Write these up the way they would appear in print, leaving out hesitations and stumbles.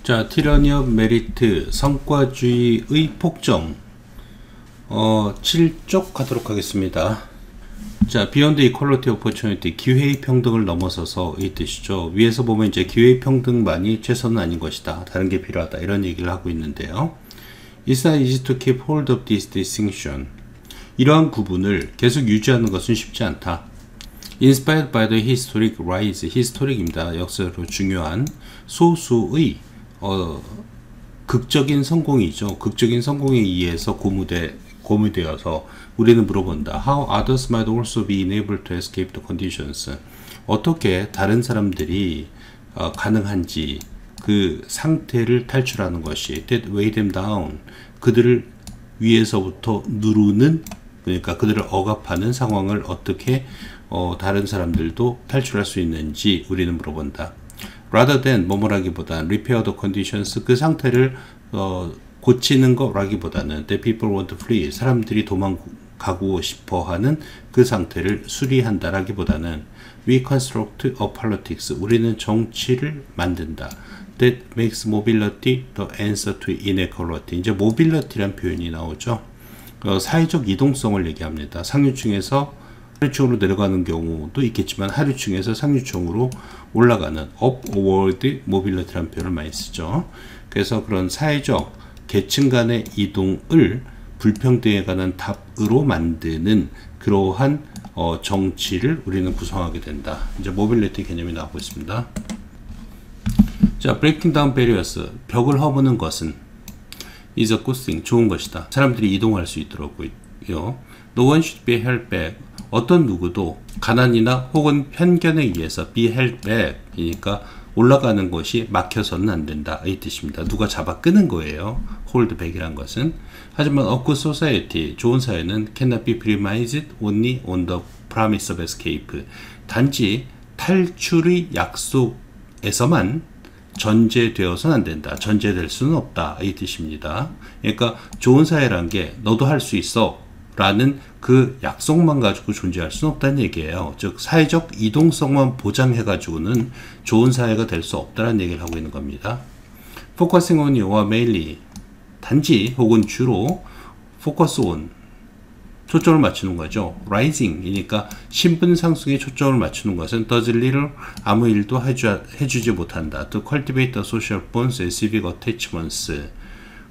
자, tyranny of merit, 성과주의의 폭정 7쪽 가도록 하겠습니다. 자, beyond equality opportunity, 기회의 평등을 넘어서서 이 뜻이죠. 위에서 보면 이제 기회의 평등만이 최선은 아닌 것이다. 다른 게 필요하다. 이런 얘기를 하고 있는데요. It's not easy to keep hold of this distinction. 이러한 구분을 계속 유지하는 것은 쉽지 않다. Inspired by the historic rise, historic입니다. 역사로 중요한 소수의 극적인 성공이죠. 극적인 성공에 의해서 고무되어서 우리는 물어본다. How others might also be enabled to escape the conditions. 어떻게 다른 사람들이 가능한지 그 상태를 탈출하는 것이 that weigh them down. 그들을 위에서부터 누르는, 그러니까 그들을 억압하는 상황을 어떻게 다른 사람들도 탈출할 수 있는지 우리는 물어본다. rather than 뭐뭐라기보다는 repair the conditions, 그 상태를 고치는 거라기보다는 that people want to flee, 사람들이 도망가고 싶어하는 그 상태를 수리한다 라기보다는 reconstruct a politics, 우리는 정치를 만든다. that makes mobility the answer to inequality. 이제 mobility란 표현이 나오죠. 사회적 이동성을 얘기합니다. 상류층에서 하류층으로 내려가는 경우도 있겠지만 하류층에서 상류층으로 올라가는 upward mobility라는 표현을 많이 쓰죠. 그래서 그런 사회적 계층 간의 이동을 불평등에 관한 답으로 만드는 그러한 정치를 우리는 구성하게 된다. 이제 모빌리티 개념이 나오고 있습니다. 자, breaking down barriers, 벽을 허무는 것은 is a good thing, 좋은 것이다. 사람들이 이동할 수 있도록요. No one should be held back. 어떤 누구도 가난이나 혹은 편견에 의해서 be held back 이니까 올라가는 것이 막혀서는 안 된다 이 뜻입니다. 누가 잡아 끄는 거예요. hold back이란 것은. 하지만 a good society, 좋은 사회는 cannot be premised only on the promise of escape. 단지 탈출의 약속에서만 전제되어서는 안 된다. 전제될 수는 없다 이 뜻입니다. 그러니까 좋은 사회란 게 너도 할 수 있어 라는 그 약속만 가지고 존재할 수는 없다는 얘기예요. 즉 사회적 이동성만 보장해 가지고는 좋은 사회가 될 수 없다는 얘기를 하고 있는 겁니다. Focusing on or mainly, 단지 혹은 주로 focus on, 초점을 맞추는 거죠. rising 이니까 신분 상승에 초점을 맞추는 것은 does little, 아무 일도 해주지 못한다. to cultivate the social bonds and civic attachments,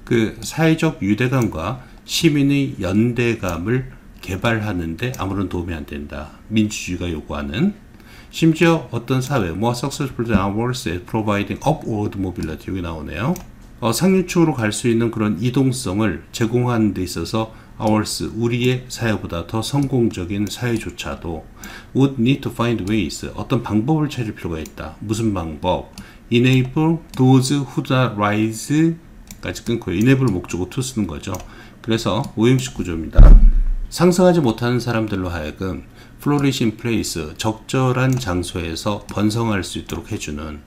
그 사회적 유대감과 시민의 연대감을 개발하는데 아무런 도움이 안 된다. 민주주의가 요구하는. 심지어 어떤 사회, more successful than ours at providing upward mobility, 여기 나오네요. 상류층으로 갈 수 있는 그런 이동성을 제공하는 데 있어서 ours, 우리의 사회보다 더 성공적인 사회조차도 would need to find ways, 어떤 방법을 찾을 필요가 있다. 무슨 방법? enable those who rise 까지 끊고 enable 목적어 to 쓰는 거죠. 그래서 오형식 구조입니다. 상승하지 못하는 사람들로 하여금 flourish in place, 적절한 장소에서 번성할 수 있도록 해주는,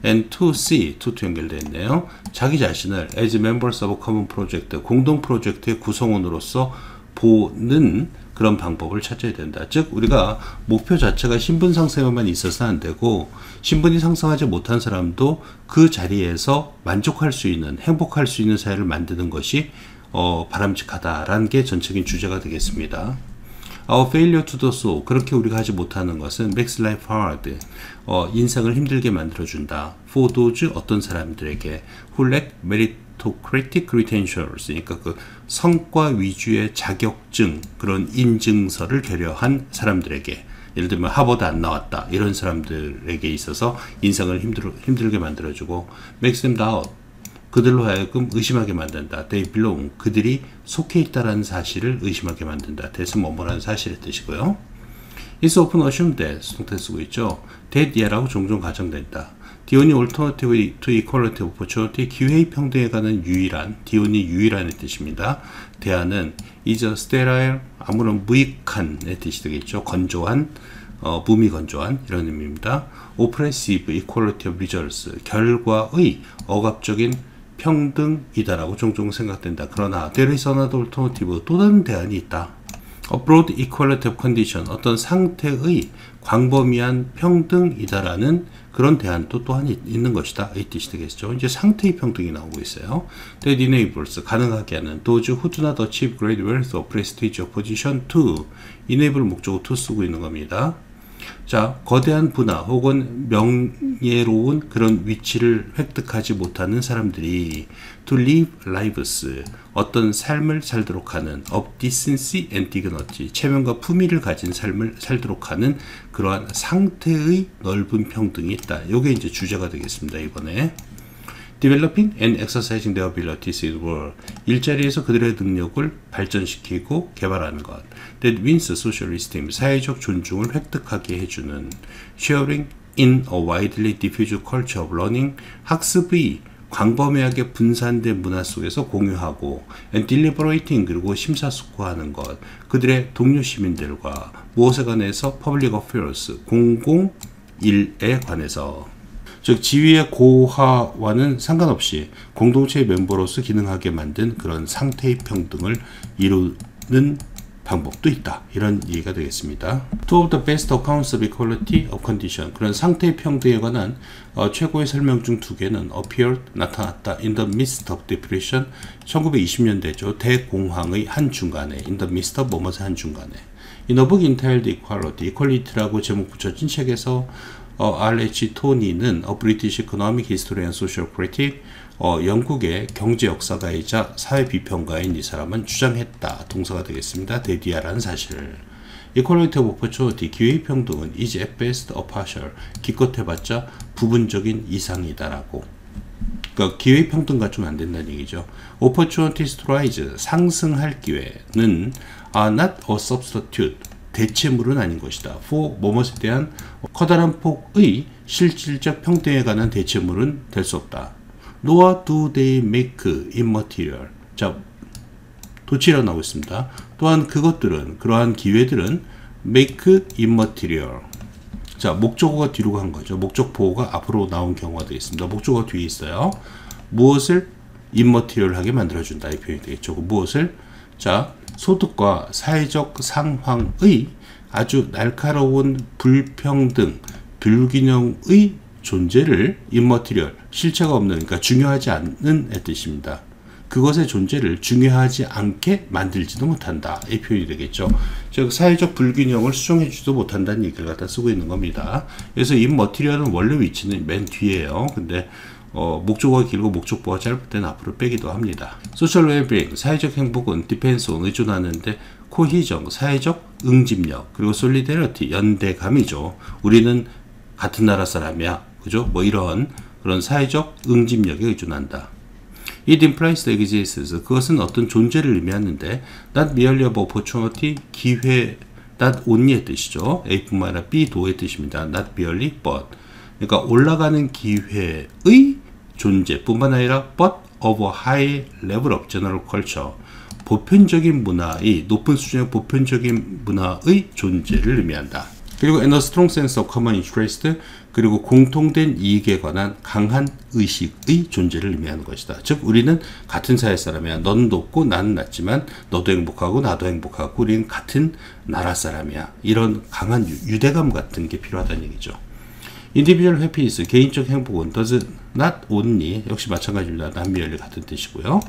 and to see, to 연결되어 있네요. 자기 자신을 as members of a common project, 공동 프로젝트의 구성원으로서 보는 그런 방법을 찾아야 된다. 즉 우리가 목표 자체가 신분 상승에만 있어서는 안 되고, 신분이 상승하지 못한 사람도 그 자리에서 만족할 수 있는, 행복할 수 있는 사회를 만드는 것이 바람직하다라는 게 전체적인 주제가 되겠습니다. Our failure to do so, 그렇게 우리가 하지 못하는 것은 makes life hard, 인생을 힘들게 만들어준다. For those, 어떤 사람들에게 who lack meritocratic credentials, 그러니까 그 성과 위주의 자격증, 그런 인증서를 배려한 사람들에게, 예를 들면 하버드 안 나왔다 이런 사람들에게 있어서 인생을 힘들게 만들어주고, makes them doubt, 그들로 하여금 의심하게 만든다. They belong, 그들이 속해 있다라는 사실을 의심하게 만든다. that은 뭐뭐라는 사실의 뜻이고요. It's often assumed that, 수동태 쓰고 있죠. that ye라고 종종 가정된다. The only alternative to equality of opportunity, 기회의 평등에 관한 유일한, the only 유일한의 뜻입니다. 대안은 is a sterile, 아무런 무익한의 뜻이 되겠죠. 건조한, 무미건조한 이런 의미입니다. oppressive equality of results, 결과의 억압적인 평등이다라고 종종 생각된다. 그러나 there is another alternative, 또 다른 대안이 있다. a broad equality of condition, 어떤 상태의 광범위한 평등이다라는 그런 대안도 또한 있는 것이다. 이 뜻이 되겠죠. 이제 상태의 평등이 나오고 있어요. That enables 가능하게 하는 those who do not achieve great wealth or prestige or position to enable 목적어 to 쓰고 있는 겁니다. 자, 거대한 부나 혹은 명예로운 그런 위치를 획득하지 못하는 사람들이 to live lives 어떤 삶을 살도록 하는 of decency and dignity 체면과 품위를 가진 삶을 살도록 하는 그러한 상태의 넓은 평등이 있다. 이게 이제 주제가 되겠습니다. 이번에 Developing and exercising their abilities in work. 일자리에서 그들의 능력을 발전시키고 개발하는 것. That wins social esteem. 사회적 존중을 획득하게 해주는. Sharing in a widely diffused culture of learning. 학습이 광범위하게 분산된 문화 속에서 공유하고 and deliberating 그리고 심사숙고하는 것. 그들의 동료 시민들과 무엇에 관해서 public affairs. 공공일에 관해서. 즉 지위의 고하와는 상관없이 공동체의 멤버로서 기능하게 만든 그런 상태의 평등을 이루는 방법도 있다. 이런 얘기가 되겠습니다. Two of the best accounts of equality of condition. 그런 상태의 평등에 관한 최고의 설명 중 두 개는 appeared, 나타났다. In the midst of depression. 1920년대죠. 대공황의 한중간에. In the midst of 뭐뭐의 한중간에. In a book entitled Equality. Equality라고 제목 붙여진 책에서 R.H. 토니는 A British Economic Historian and Social Critic 영국의 경제 역사가이자 사회 비평가인 이 사람은 주장했다. 동사가 되겠습니다. 데디아라는 사실을. Equality of Opportunity 기회의 평등은 is at best a partial 기껏해봤자 부분적인 이상이다라고. 그러니까 기회의 평등 갖추면 안 된다는 얘기죠. Opportunities to rise 상승할 기회는 are not a substitute 대체물은 아닌 것이다. for 뭐뭐에 대한 커다란 폭의 실질적 평등에 관한 대체물은 될 수 없다. Nor do they make immaterial. 자, 도치라 나오고 있습니다. 또한 그것들은 그러한 기회들은 make immaterial. 자, 목적어가 뒤로 간 거죠. 목적 보호가 앞으로 나온 경우가 되겠습니다. 목적어가 뒤에 있어요. 무엇을 immaterial하게 만들어준다. 이 표현이 되겠죠. 무엇을? 자, 소득과 사회적 상황의 아주 날카로운 불평등, 불균형의 존재를 immaterial, 실체가 없는, 그러니까 중요하지 않는 뜻입니다. 그것의 존재를 중요하지 않게 만들지도 못한다. 이 표현이 되겠죠. 즉 사회적 불균형을 수정해주지도 못한다는 얘기를 갖다 쓰고 있는 겁니다. 그래서 immaterial은 원래 위치는 맨 뒤에요. 근데 목적어가 길고 목적보가 짧을 때는 앞으로 빼기도 합니다. Social well-being, 사회적 행복은 depends on, 의존하는데 코히정, 사회적 응집력, 그리고 solidarity, 연대감이죠. 우리는 같은 나라 사람이야. 그죠? 뭐 이런 그런 사회적 응집력에 의존한다. It implies the existence, 그것은 어떤 존재를 의미하는데 not merely of opportunity, 기회, not only의 뜻이죠. A뿐만 아니라 B도의 뜻입니다. Not merely, but. 그러니까 올라가는 기회의 존재뿐만 아니라 but of a high level of general culture. 보편적인 문화의 높은 수준의 보편적인 문화의 존재를 의미한다. 그리고 and a strong sense of common interest, 그리고 공통된 이익에 관한 강한 의식의 존재를 의미하는 것이다. 즉 우리는 같은 사회 사람이야. 너는 높고 나는 낮지만 너도 행복하고 나도 행복하고 우리는 같은 나라 사람이야. 이런 강한 유대감 같은 게 필요하다는 얘기죠. Individual happiness, 개인적 행복은 does not only, 역시 마찬가지입니다. not merely 같은 뜻이고요.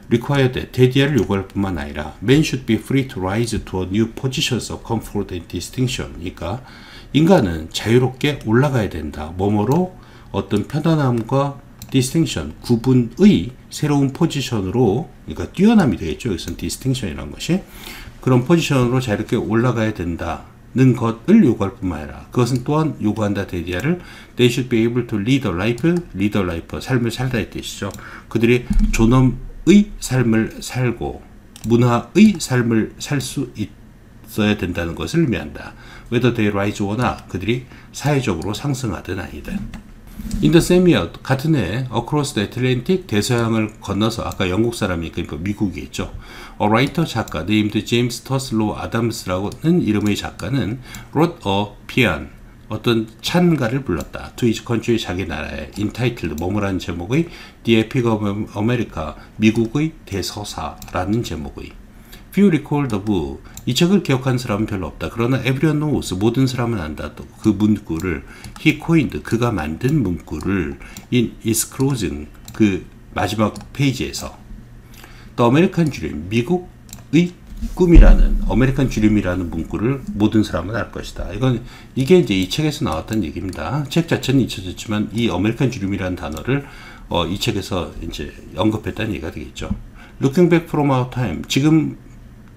required, 대디아를 요구할 뿐만 아니라 man should be free to rise to a new positions of comfort and distinction. 그러니까 인간은 자유롭게 올라가야 된다. 뭐뭐로 어떤 편안함과 distinction, 구분의 새로운 포지션으로, 그러니까 뛰어남이 되겠죠. 여기서는 distinction이라는 것이 그런 포지션으로 자유롭게 올라가야 된다는 것을 요구할 뿐만 아니라 그것은 또한 요구한다. 데디아를 they should be able to lead a life, 삶을 살다의 뜻이죠. 그들이 존엄의 삶을 살고 문화의 삶을 살 수 있어야 된다는 것을 의미한다. whether they rise or not, 그들이 사회적으로 상승하든 아니든. In the same year, 같은 해 across the Atlantic, 대서양을 건너서, 아까 영국 사람이 그러니까 미국이겠죠. A writer, 작가 named James Toslow Adams라는 이름의 작가는 wrote a paean, 어떤 찬가를 불렀다. to his country, 자기 나라에 entitled, 뭐뭐라는 제목의 The Epic of America, 미국의 대서사라는 제목의. Few recall the book. 이 책을 기억한 사람은 별로 없다. 그러나 everyone knows. 모든 사람은 안다. 또 그 문구를 he coined. 그가 만든 문구를 in its closing. 그 마지막 페이지에서 The American Dream. 미국의 꿈이라는 아메리칸 드림이라는 문구를 모든 사람은 알 것이다. 이게 이제 이 책에서 나왔던 얘기입니다. 책 자체는 잊혀졌지만 이 아메리칸 드림이라는 단어를 이 책에서 이제 언급했다는 얘기가 되겠죠. Looking back from our time. 지금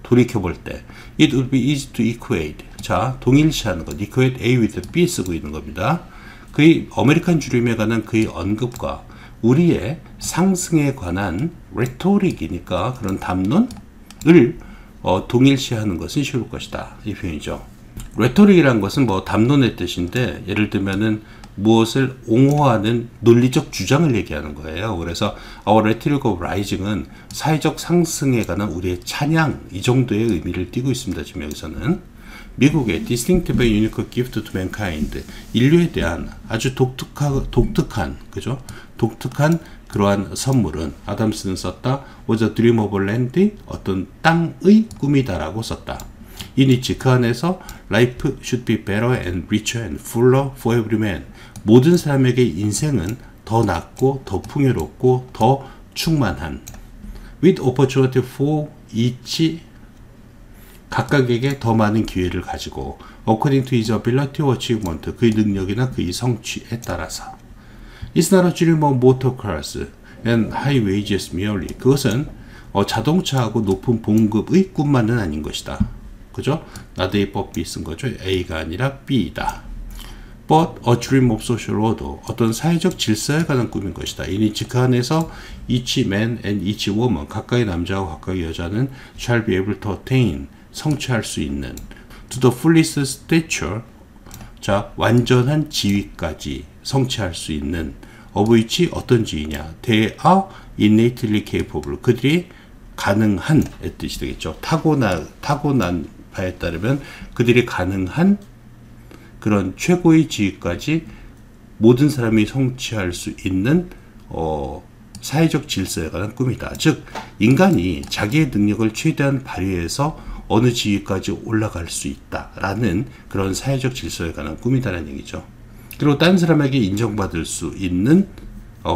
돌이켜 볼 때, it would be easy to equate. 자, 동일시하는 것. equate A with B 쓰고 있는 겁니다. 그의 아메리칸 드림에 관한 그의 언급과 우리의 상승에 관한 레토릭이니까 그런 담론을 동일시하는 것은 쉬울 것이다. 이 표현이죠. 레토릭이란 것은 뭐 담론의 뜻인데 예를 들면은 무엇을 옹호하는 논리적 주장을 얘기하는 거예요. 그래서 Our Rhetoric of Rising은 사회적 상승에 관한 우리의 찬양 이 정도의 의미를 띠고 있습니다. 지금 여기서는 미국의 Distinctive and Unique Gift to Mankind 인류에 대한 아주 독특한 그죠? 독특한 그러한 선물은 아담스는 썼다. Was a dream of land 어떤 땅의 꿈이다라고 썼다. 이니치 그 안에서 Life should be better and richer and fuller for every man. 모든 사람에게 인생은 더 낫고 더 풍요롭고 더 충만한 with opportunity for each 각각에게 더 많은 기회를 가지고 according to his ability or achievement 그의 능력이나 그의 성취에 따라서 It's not a dream of motor cars and high wages merely. 그것은 자동차하고 높은 봉급의 꿈만은 아닌 것이다. 그죠? 나도 A, B 쓴 거죠. A가 아니라 B이다. But a dream of social order. 어떤 사회적 질서에 관한 꿈인 것이다. 이니치 그 안에서 each man and each woman 각각의 남자와 각각의 여자는 shall be able to attain 성취할 수 있는 to the fullest stature 자 완전한 지위까지 성취할 수 있는 of which 어떤 지위냐 they are innately capable 그들이 가능한 의 뜻이 되겠죠. 타고난 바에 따르면 그들이 가능한 그런 최고의 지위까지 모든 사람이 성취할 수 있는 사회적 질서에 관한 꿈이다. 즉 인간이 자기의 능력을 최대한 발휘해서 어느 지위까지 올라갈 수 있다라는 그런 사회적 질서에 관한 꿈이다라는 얘기죠. 그리고 다른 사람에게 인정받을 수 있는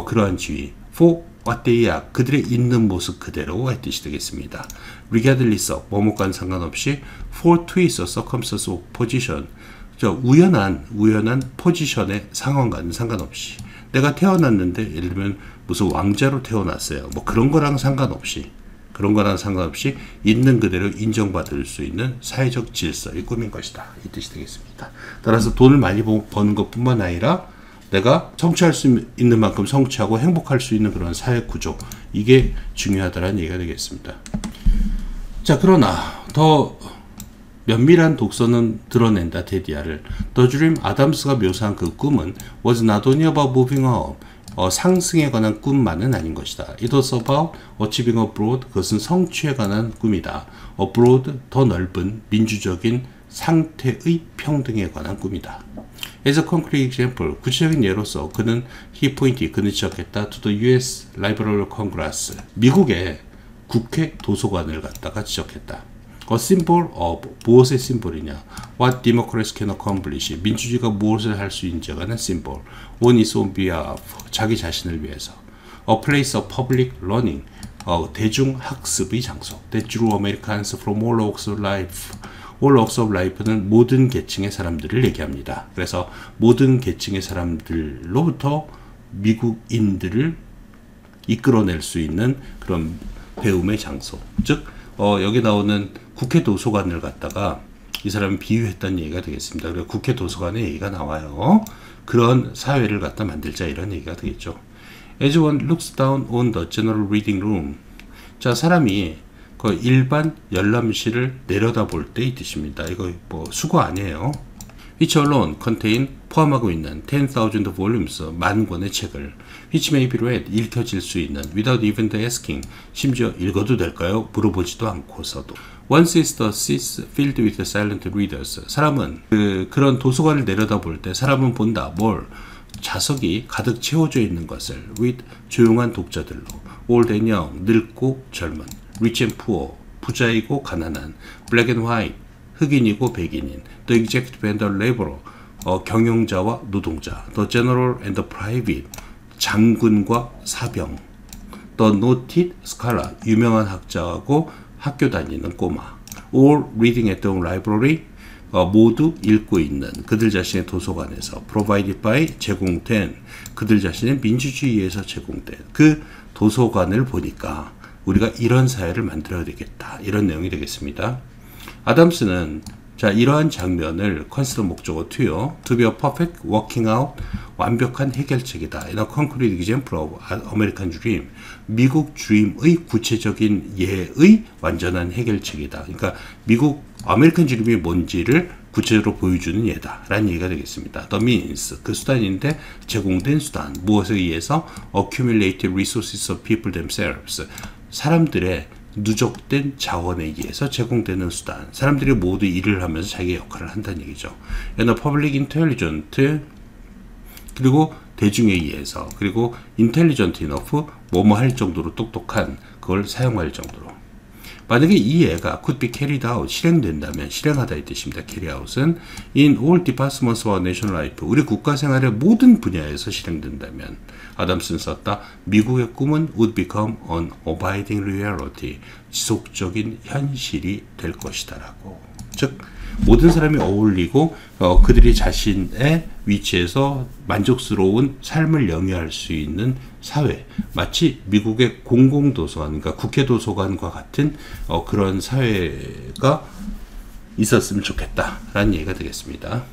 그러한 지위 for what they are 그들의 있는 모습 그대로의 뜻이 되겠습니다. regardless of 뭐뭐과는 상관없이 for twist circumstance of position 우연한 포지션의 상황과는 상관없이 내가 태어났는데 예를 들면 무슨 왕자로 태어났어요. 뭐 그런 거랑 상관없이 있는 그대로 인정받을 수 있는 사회적 질서의 꿈인 것이다. 이 뜻이 되겠습니다. 따라서 돈을 많이 버는 것뿐만 아니라 내가 성취할 수 있는 만큼 성취하고 행복할 수 있는 그런 사회 구조 이게 중요하다는 얘기가 되겠습니다. 자 그러나 더 면밀한 독서는 드러낸다. 데디아를 The Dream 아담스가 묘사한 그 꿈은 was not only about moving up 상승에 관한 꿈만은 아닌 것이다. It was about achieving a broad 그것은 성취에 관한 꿈이다. A broad 더 넓은 민주적인 상태의 평등에 관한 꿈이다. As a concrete example 구체적인 예로서 그는 그는 지적했다. To the U.S. Library of Congress 미국의 국회 도서관을 갖다가 지적했다. A symbol of 무엇의 심볼이냐 What democracy can accomplish 민주주의가 무엇을 할 수 있는지에 관한 심볼 On its own behalf 자기 자신을 위해서 A place of public learning 대중학습의 장소 That drew Americans from all walks of life All walks of life는 모든 계층의 사람들을 얘기합니다. 그래서 모든 계층의 사람들로부터 미국인들을 이끌어낼 수 있는 그런 배움의 장소 즉 여기 나오는 국회 도서관을 갖다가 이 사람이 비유했다는 얘기가 되겠습니다. 그리고 국회 도서관의 얘기가 나와요. 그런 사회를 갖다 만들자 이런 얘기가 되겠죠. As one looks down on the general reading room. 자 사람이 그 일반 열람실을 내려다볼 때 이 뜻입니다. 이거 뭐 수거 아니에요. Which alone contain 포함하고 있는 10,000 volumes 만 권의 책을 which may be read 읽혀질 수 있는 without even asking 심지어 읽어도 될까요? 물어보지도 않고서도 Once is the seats filled with silent readers 사람은 그런 도서관을 내려다볼 때 사람은 본다 뭘 좌석이 가득 채워져 있는 것을 with 조용한 독자들로 old and young 늙고 젊은 rich and poor 부자이고 가난한, black and white, 흑인이고 백인인, the executive and the laborer, 경영자와 노동자, the general and the private, 장군과 사병, the noted scholar, 유명한 학자하고 학교 다니는 꼬마, all reading at the library, 모두 읽고 있는 그들 자신의 도서관에서 provided by, 제공된 그들 자신의 민주주의에서 제공된 그 도서관을 보니까 우리가 이런 사회를 만들어야 되겠다, 이런 내용이 되겠습니다. 아담스는 자, 이러한 장면을 consider 목적어 to요, to be a perfect working out, 완벽한 해결책이다, in a concrete example of American dream, 미국 dream의 구체적인 예의 완전한 해결책이다. 그러니까 미국 아메리칸 드림이 뭔지를 구체적으로 보여주는 예다 라는 얘기가 되겠습니다. The means, 그 수단인데 제공된 수단, 무엇에 의해서 accumulated resources of people themselves, 사람들의 누적된 자원에 의해서 제공되는 수단, 사람들이 모두 일을 하면서 자기 역할을 한다는 얘기죠. And a public intelligent, 그리고 대중에 의해서, 그리고 intelligent enough, 뭐뭐 할 정도로 똑똑한, 그걸 사용할 정도로. 만약에 이 예가 could be carried out, 실행된다면, 실행하다 이 뜻입니다. carry out은 in all departments of national life, 우리 국가 생활의 모든 분야에서 실행된다면, 아담스는 썼다. 미국의 꿈은 would become an abiding reality, 지속적인 현실이 될 것이다 라고. 즉 모든 사람이 어울리고 그들이 자신의 위치에서 만족스러운 삶을 영위할 수 있는 사회, 마치 미국의 공공도서관, 그러니까 국회도서관과 같은 그런 사회가 있었으면 좋겠다라는 얘기가 되겠습니다.